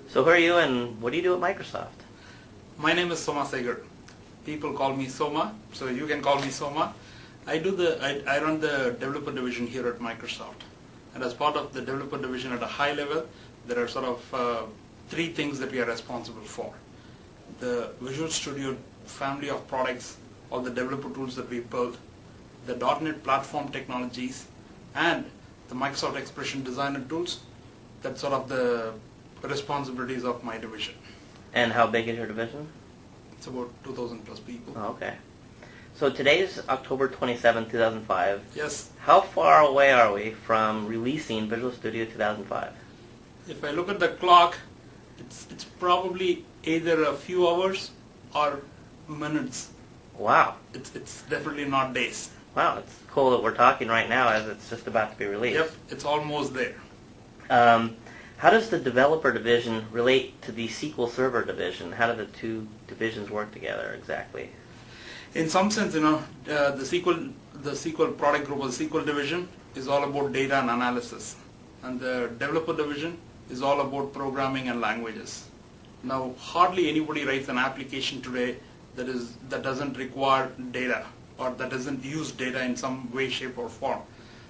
So who are you and what do you do at Microsoft? My name is Somasegar. People call me Soma, so you can call me Soma. I run the developer division here at Microsoft. And as part of the developer division at a high level, there are sort of three things that we are responsible for. The Visual Studio family of products, all the developer tools that we build, the .NET platform technologies, and the Microsoft Expression Designer tools. That's sort of the responsibilities of my division. And how big is your division? It's about 2,000 plus people. Oh, okay. So today's October 27, 2005. Yes. How far away are we from releasing Visual Studio 2005? If I look at the clock, it's probably either a few hours or minutes. Wow. It's definitely not days. Wow, it's cool that we're talking right now as it's just about to be released. Yep, it's almost there. How does the developer division relate to the SQL Server division? How do the two divisions work together exactly? In some sense, the SQL product group or the SQL division is all about data and analysis, and the developer division is all about programming and languages. Now, hardly anybody writes an application today that doesn't require data or that doesn't use data in some way, shape, or form.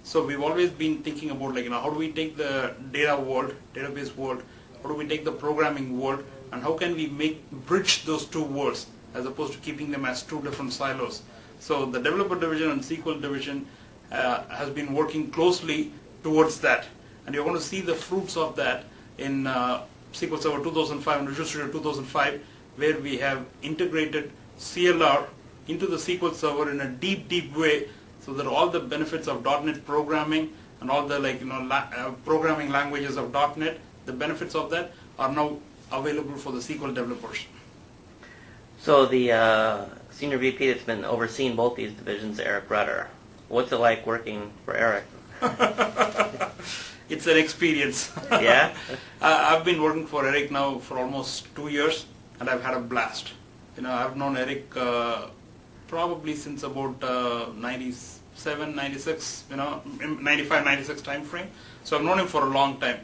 So we've always been thinking about how do we take the data world, database world, how do we take the programming world, and how can we bridge those two worlds as opposed to keeping them as two different silos. So the developer division and SQL division has been working closely towards that, and you're going to see the fruits of that in SQL Server 2005 and Visual Studio 2005, where we have integrated CLR into the SQL Server in a deep way, so that all the benefits of .NET programming and all the programming languages of .NET, the benefits of that are now available for the SQL developers. So the senior VP that's been overseeing both these divisions, Eric Rudder, what's it like working for Eric? It's an experience. Yeah? I've been working for Eric now for almost 2 years, and I've had a blast. I've known Eric probably since about 97, 96, 95, 96 time frame. So I've known him for a long time.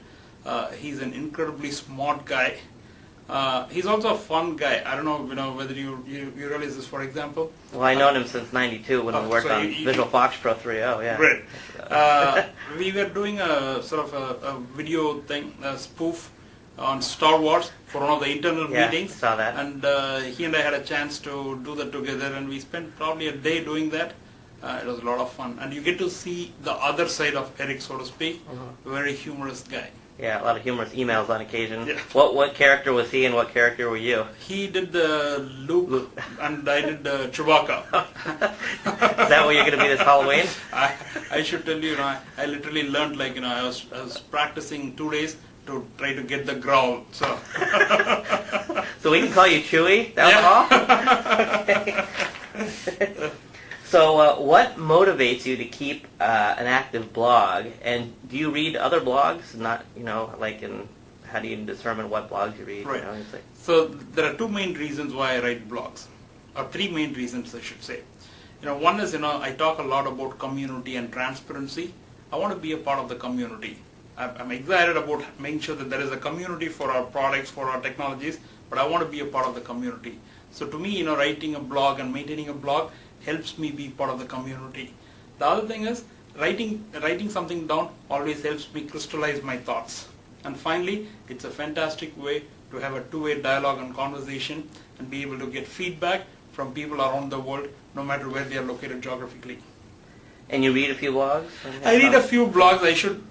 He's an incredibly smart guy. He's also a fun guy. I don't know, whether you realize this, for example. Well, I known him since '92 when we worked on Visual Fox Pro 3.0. Yeah. Great. We were doing a sort of a video thing, a spoof on Star Wars for one of the internal meetings. Saw that. And he and I had a chance to do that together, and we spent probably a day doing that. It was a lot of fun, and you get to see the other side of Eric, so to speak. A very humorous guy. Yeah, a lot of humorous emails on occasion. Yeah. What character was he and what character were you? He did the Luke, and I did the Chewbacca. Is that what you're going to be this Halloween? I should tell you, I literally learned, I was practicing 2 days to try to get the growl. So, so we can call you Chewy? That was all? So what motivates you to keep an active blog? And do you read other blogs? Not, how do you determine what blogs you read? Right. So there are two main reasons why I write blogs, or three main reasons I should say. One is, I talk a lot about community and transparency. I want to be a part of the community. I'm excited about making sure that there is a community for our products, for our technologies, but I want to be a part of the community. So to me, writing a blog and maintaining a blog helps me be part of the community. The other thing is, writing something down always helps me crystallize my thoughts. And finally, it's a fantastic way to have a two-way dialogue and conversation and be able to get feedback from people around the world, no matter where they are located geographically. And you read a few blogs? I read a few blogs. I should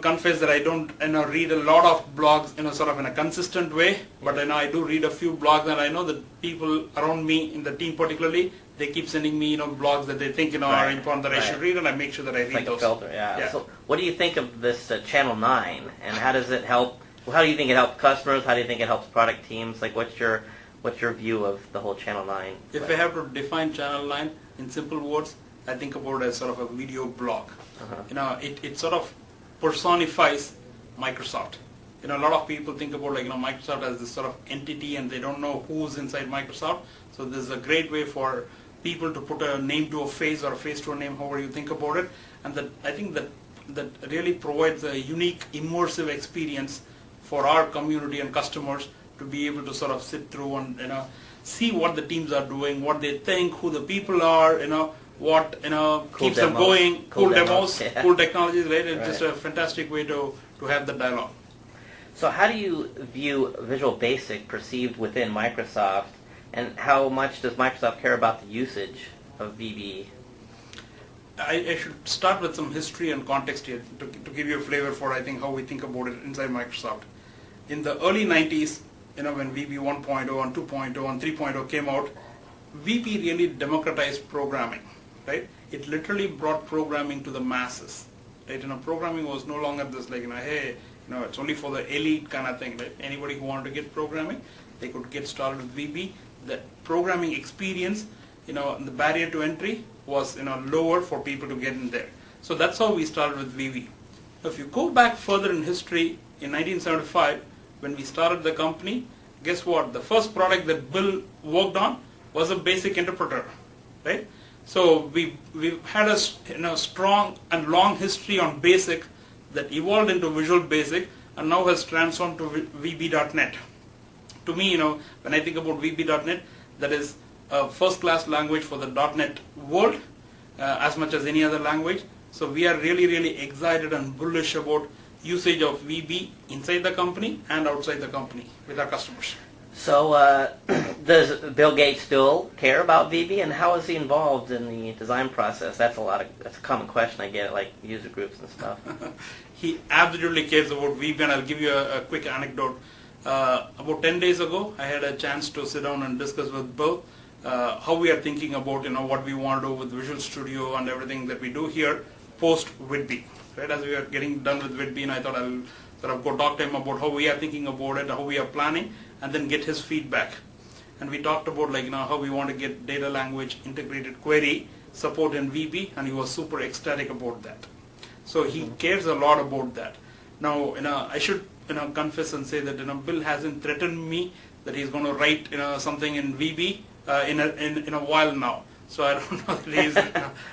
confess that I don't read a lot of blogs sort of in a consistent way, but I do read a few blogs, and I know that people around me in the team particularly, they keep sending me blogs that they think are important that I should read, and I make sure that I read those. Like a filter, yeah. So what do you think of this Channel 9, and how does it help? How do you think it helps customers? How do you think it helps product teams? What's your view of the whole Channel 9? If I have to define Channel 9 in simple words, I think about it as sort of a video blog. It sort of personifies Microsoft. A lot of people think about Microsoft as this sort of entity, and they don't know who's inside Microsoft. So this is a great way for people to put a name to a face or a face to a name, however you think about it. And I think that really provides a unique immersive experience for our community and customers to be able to sort of sit through and see what the teams are doing, what they think, who the people are, what Cool keeps them demos. going, Cool cool demos, demos, yeah. cool technologies, right? It's Right. just a fantastic way to have the dialogue. So how do you view Visual Basic perceived within Microsoft, and how much does Microsoft care about the usage of VB? I should start with some history and context here to give you a flavor for, I think, how we think about it inside Microsoft. In the early 90s, when VB 1.0 and 2.0 and 3.0 came out, VB really democratized programming, right? It literally brought programming to the masses, right? Programming was no longer this like, hey, it's only for the elite kind of thing, right? Anybody who wanted to get programming, they could get started with VB. The programming experience, the barrier to entry was, lower for people to get in there. So that's how we started with VB. If you go back further in history, in 1975, when we started the company, guess what? The first product that Bill worked on was a basic interpreter, right? So we've had a strong and long history on basic that evolved into Visual Basic and now has transformed to VB.NET. To me, when I think about VB.NET, that is a first-class language for the .NET world, as much as any other language. So we are really, really excited and bullish about usage of VB inside the company and outside the company with our customers. So does Bill Gates still care about VB, and how is he involved in the design process? That's a common question I get at like user groups and stuff. He absolutely cares about VB, and I'll give you a quick anecdote. About 10 days ago, I had a chance to sit down and discuss with Bill how we are thinking about what we want to do with Visual Studio and everything that we do here post Whitby. Right, as we are getting done with Whitby, and I thought I'll sort of go talk to him about how we are thinking about it, how we are planning, and then get his feedback. And we talked about how we want to get data language integrated query support in VB, and he was super ecstatic about that. So he cares a lot about that. Now, I should confess and say that Bill hasn't threatened me that he's going to write something in VB in a while now. So I don't know that he's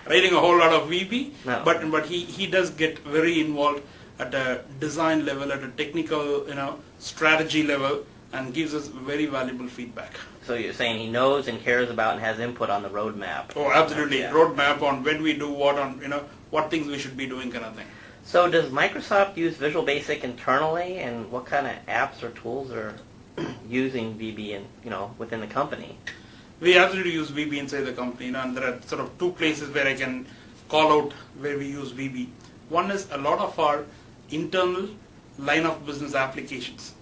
writing a whole lot of VB, No. but he does get very involved at a design level, at a technical strategy level, and gives us very valuable feedback. So you're saying he knows and cares about and has input on the roadmap. Oh, absolutely. Yeah. Roadmap on when we do what, on what things we should be doing, kind of thing. So does Microsoft use Visual Basic internally, and what kind of apps or tools are using VB within the company? We absolutely use VB inside the company, and there are sort of two places where I can call out where we use VB. One is a lot of our internal line of business applications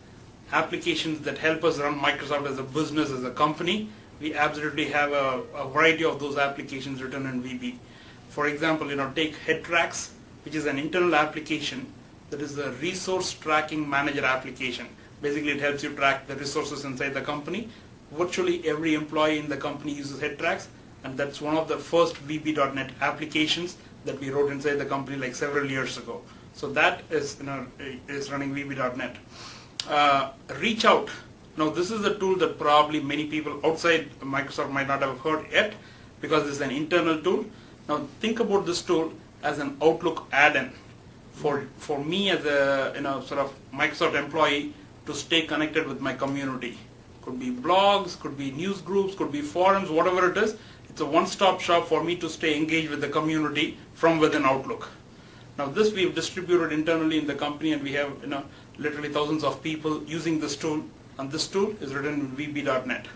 that help us run Microsoft as a business, as a company. We absolutely have a variety of those applications written in VB. For example, take HeadTracks, which is an internal application that is a resource tracking manager application. Basically, it helps you track the resources inside the company. Virtually every employee in the company uses HeadTracks, and that's one of the first VB.NET applications that we wrote inside the company like several years ago. So that is running VB.NET. Reach Out. Now this is a tool that probably many people outside Microsoft might not have heard yet, because it's an internal tool. Now think about this tool as an Outlook add-in for me as a sort of Microsoft employee to stay connected with my community. Could be blogs, could be news groups, could be forums, whatever it is. It's a one-stop shop for me to stay engaged with the community from within Outlook. Now this we've distributed internally in the company, and we have literally thousands of people using this tool, and this tool is written in VB.NET.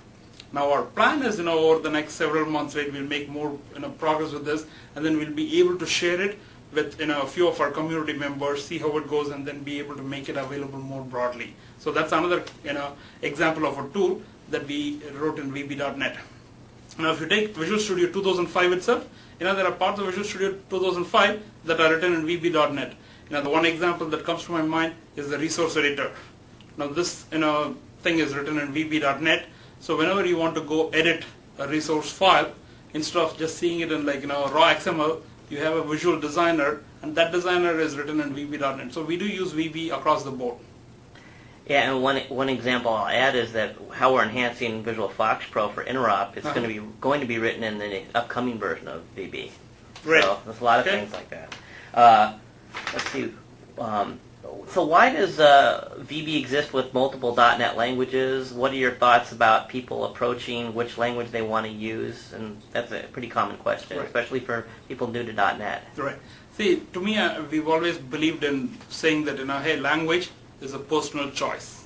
Now our plan is over the next several months, right, we'll make more progress with this, and then we'll be able to share it with a few of our community members, see how it goes, and then be able to make it available more broadly. So that's another example of a tool that we wrote in VB.NET. Now if you take Visual Studio 2005 itself, there are parts of Visual Studio 2005 that are written in VB.NET. The one example that comes to my mind is the resource editor. Now this thing is written in VB.NET, so whenever you want to go edit a resource file, instead of just seeing it in raw XML, you have a visual designer, and that designer is written in VB.NET. So we do use VB across the board. Yeah, and one example I'll add is that how we're enhancing Visual Fox Pro for interop, it's going to be written in the upcoming version of VB. Right. So there's a lot of things like that. Let's see. So why does VB exist with multiple .NET languages? What are your thoughts about people approaching which language they want to use? And that's a pretty common question, Right. especially for people new to .NET. Right. See, to me, we've always believed in saying that, hey, language is a personal choice.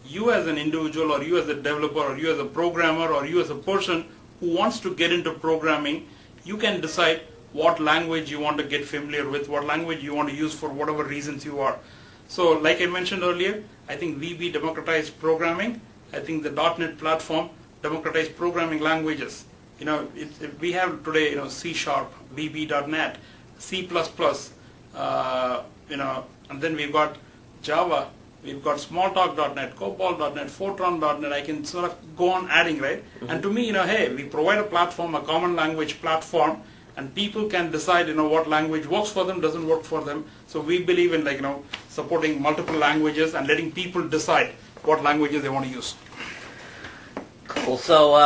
You as an individual, or you as a developer, or you as a programmer, or you as a person who wants to get into programming, you can decide what language you want to get familiar with, what language you want to use for whatever reasons you are. So like I mentioned earlier, I think VB democratized programming. I think the .NET platform democratized programming languages. We have today, C#, VB.NET, C++, and then we've got Java, we've got Smalltalk.NET, Cobol.NET, Fortran.NET. I can sort of go on adding, right? Mm-hmm. And to me, hey, we provide a platform, a common language platform, and people can decide, what language works for them, doesn't work for them. So we believe in, supporting multiple languages and letting people decide what languages they want to use. Cool. So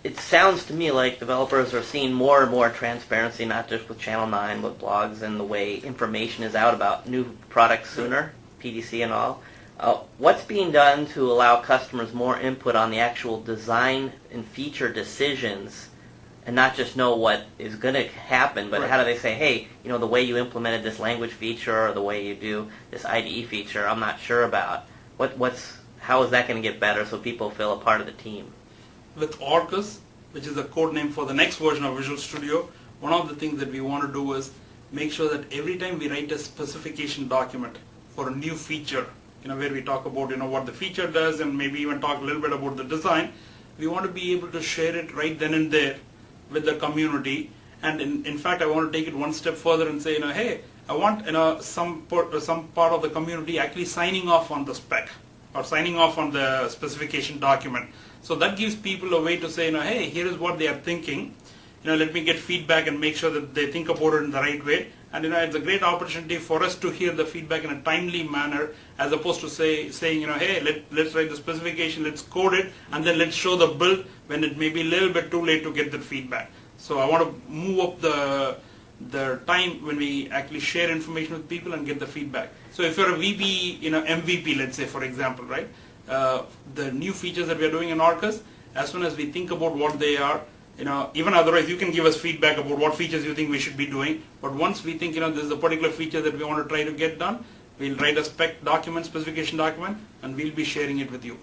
it sounds to me like developers are seeing more and more transparency, not just with Channel 9, but blogs and the way information is out about new products sooner, PDC and all. What's being done to allow customers more input on the actual design and feature decisions, and not just know what is going to happen, but Right. How do they say, hey, the way you implemented this language feature or the way you do this IDE feature, I'm not sure about. How is that going to get better so people feel a part of the team? With Orcus, which is the code name for the next version of Visual Studio, one of the things that we want to do is make sure that every time we write a specification document for a new feature, where we talk about what the feature does and maybe even talk a little bit about the design, we want to be able to share it right then and there with the community. And in fact, I want to take it one step further and say, hey, I want some part of the community actually signing off on the spec or signing off on the specification document. So that gives people a way to say, hey, here is what they are thinking. Let me get feedback and make sure that they think about it in the right way. And it's a great opportunity for us to hear the feedback in a timely manner, as opposed to saying, hey, let's write the specification, let's code it, and then let's show the build when it may be a little bit too late to get the feedback. So I want to move up the time when we actually share information with people and get the feedback. So if you're a VB, MVP, let's say, for example, right? The new features that we are doing in Orcus, as soon as we think about what they are, even otherwise you can give us feedback about what features you think we should be doing. But once we think, this is a particular feature that we want to try to get done, we'll write a spec document, specification document, and we'll be sharing it with you.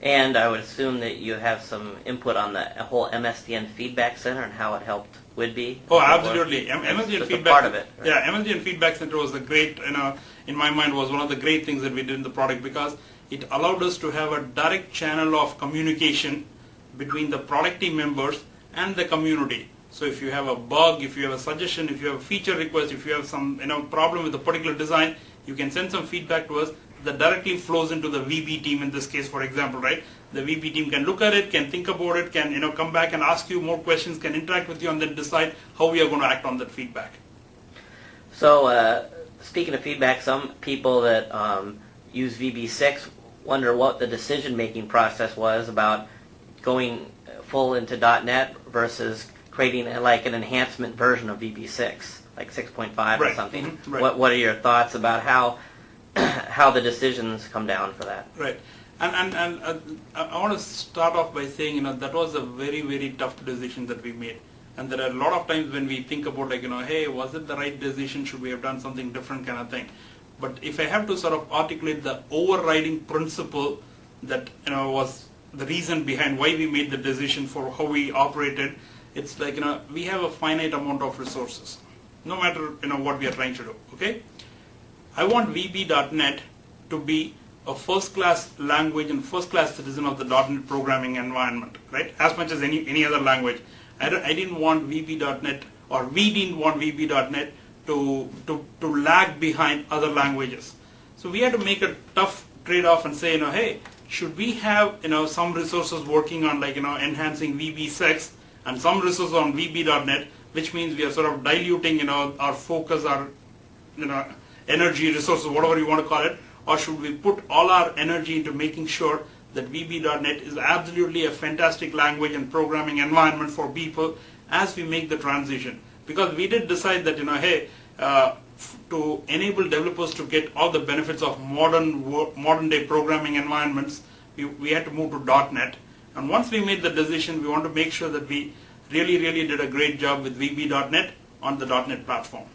And I would assume that you have some input on the whole MSDN Feedback Center and how it helped Whidbey. Oh, absolutely. MSDN just Feedback. A part of it. Right? Yeah, MSDN Feedback Center was the great, in my mind, was one of the great things that we did in the product, because it allowed us to have a direct channel of communication between the product team members and the community. So if you have a bug, if you have a suggestion, if you have a feature request, if you have some problem with a particular design, you can send some feedback to us that directly flows into the VB team in this case, for example, right? The VB team can look at it, can think about it, can come back and ask you more questions, can interact with you, and then decide how we are going to act on that feedback. So speaking of feedback, some people that use VB6 wonder what the decision-making process was about going full into .NET versus creating like an enhancement version of VB6, like 6.5 Right. or something. Mm-hmm. Right. What are your thoughts about how the decisions come down for that? Right. And I want to start off by saying, that was a very, very tough decision that we made. And there are a lot of times when we think about hey, was it the right decision? Should we have done something different, kind of thing? But if I have to sort of articulate the overriding principle that, was the reason behind why we made the decision for how we operated, it's like, we have a finite amount of resources, no matter, what we are trying to do, okay? I want VB.NET to be a first-class language and first-class citizen of the .NET programming environment, right? As much as any other language. I didn't want VB.NET, or we didn't want VB.NET to lag behind other languages. So we had to make a tough trade-off and say, hey, should we have some resources working on enhancing VB6 and some resources on VB.NET, which means we are sort of diluting our focus, our energy, resources, whatever you want to call it, or should we put all our energy into making sure that VB.NET is absolutely a fantastic language and programming environment for people as we make the transition? Because we did decide that, hey, to enable developers to get all the benefits of modern day programming environments, we had to move to .NET. And once we made the decision, we want to make sure that we really did a great job with VB.NET on the .NET platform.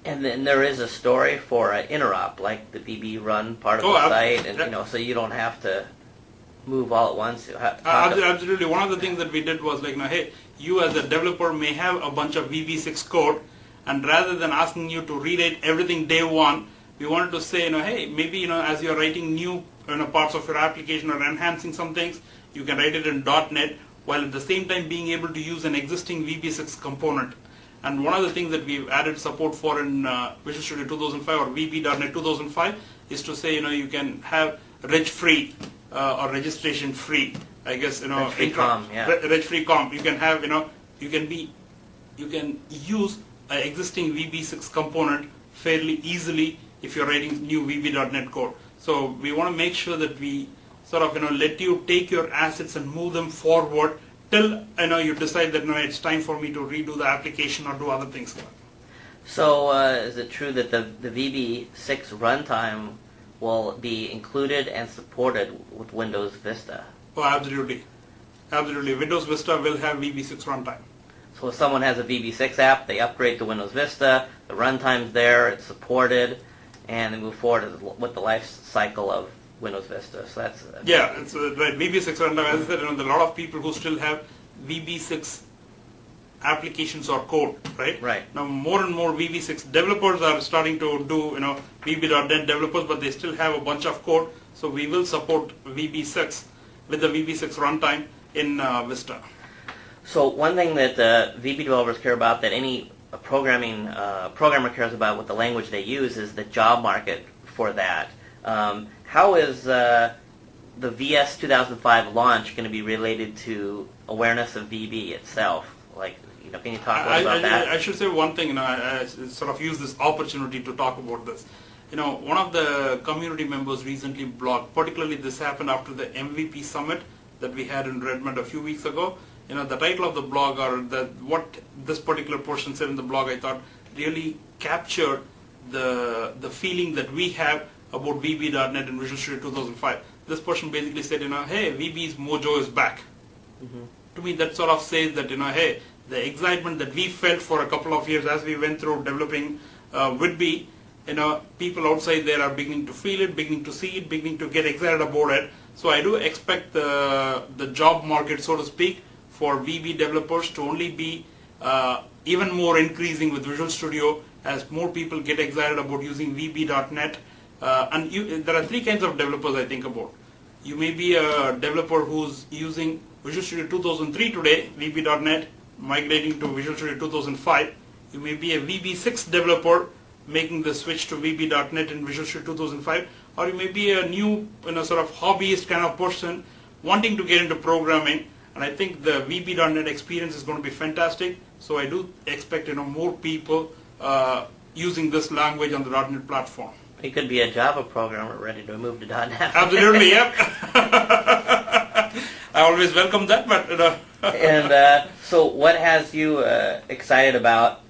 And then there is a story for an interop, like the VB run part of the site, and so you don't have to move all at once. Absolutely. One of the things that we did was like, hey, you as a developer may have a bunch of VB6 code, and rather than asking you to rewrite everything day one, we wanted to say, hey, maybe as you're writing new parts of your application or enhancing some things, you can write it in .NET, while at the same time being able to use an existing VB6 component. And one of the things that we've added support for in Visual Studio 2005 or VB.NET 2005 is to say, you can have reg-free or registration-free, I guess, reg-free COM, yeah. Reg-free COM. You can have, you can use an existing VB6 component fairly easily if you're writing new VB.NET code. So we want to make sure that we sort of, let you take your assets and move them forward till you decide that it's time for me to redo the application or do other things. So is it true that the VB6 runtime will be included and supported with Windows Vista? Oh, absolutely. Absolutely. Windows Vista will have VB6 runtime. So if someone has a VB6 app, they upgrade to Windows Vista, the runtime's there, it's supported, and they move forward with the life cycle of Windows Vista. So that's it's right. VB6 runtime. As I said, there are a lot of people who still have VB6 applications or code, right? Right. Now more and more VB6 developers are starting to do VB.NET developers, but they still have a bunch of code. So we will support VB6 with the VB6 runtime in Vista. So one thing that VB developers care about, that any programmer cares about with the language they use, is the job market for that. How is the VS 2005 launch going to be related to awareness of VB itself? Like, can you talk about that? I should say one thing. I sort of use this opportunity to talk about this. One of the community members recently blogged. Particularly, this happened after the MVP summit that we had in Redmond a few weeks ago. The title of the blog, or what this particular portion said in the blog, I thought really captured the feeling that we have about VB.NET in Visual Studio 2005. This person basically said, hey, VB's mojo is back. Mm-hmm. To me, that sort of says that, hey, the excitement that we felt for a couple of years as we went through developing VB, people outside there are beginning to feel it, beginning to see it, beginning to get excited about it. So I do expect the job market, so to speak, for VB developers to only be even more increasing with Visual Studio as more people get excited about using VB.NET. There are three kinds of developers I think about. You may be a developer who's using Visual Studio 2003 today, VB.NET, migrating to Visual Studio 2005. You may be a VB6 developer making the switch to VB.NET in Visual Studio 2005, or you may be a new, sort of hobbyist kind of person wanting to get into programming. And I think the VB.NET experience is going to be fantastic. So I do expect more people using this language on the .NET platform. He could be a Java programmer ready to move to .NET. Absolutely, yep. I always welcome that, but And so, what has you excited about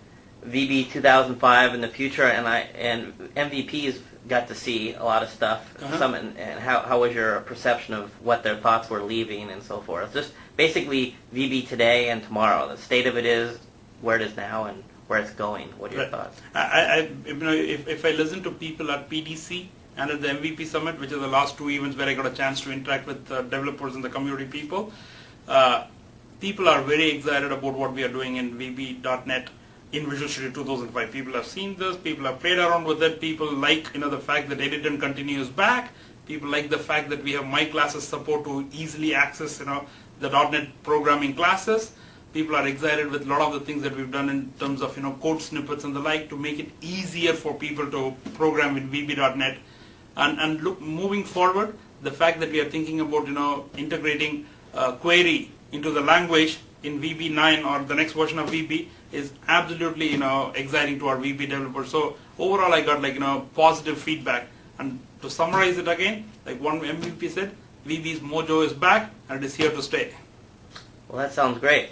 VB 2005 in the future? And MVPs got to see a lot of stuff. Some, and how was your perception of what their thoughts were leaving and so forth? Just basically VB today and tomorrow. The state of it is, where it is now, and where it's going. What are your thoughts? If I listen to people at PDC and at the MVP Summit, which are the last two events where I got a chance to interact with developers and the community people, people are very excited about what we are doing in VB.NET in Visual Studio 2005. People have seen this, people have played around with it, people like the fact that edit and continue is back, people like the fact that we have my classes support to easily access the .NET programming classes. People are excited with a lot of the things that we've done in terms of code snippets and the like to make it easier for people to program in VB.NET. And look, moving forward, the fact that we are thinking about integrating query into the language in VB9 or the next version of VB is absolutely exciting to our VB developers. So overall, I got positive feedback. And to summarize it again, like one MVP said, VB's mojo is back and it is here to stay. Well, that sounds great.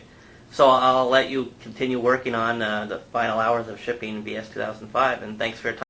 So I'll let you continue working on the final hours of shipping VS 2005, and thanks for your time.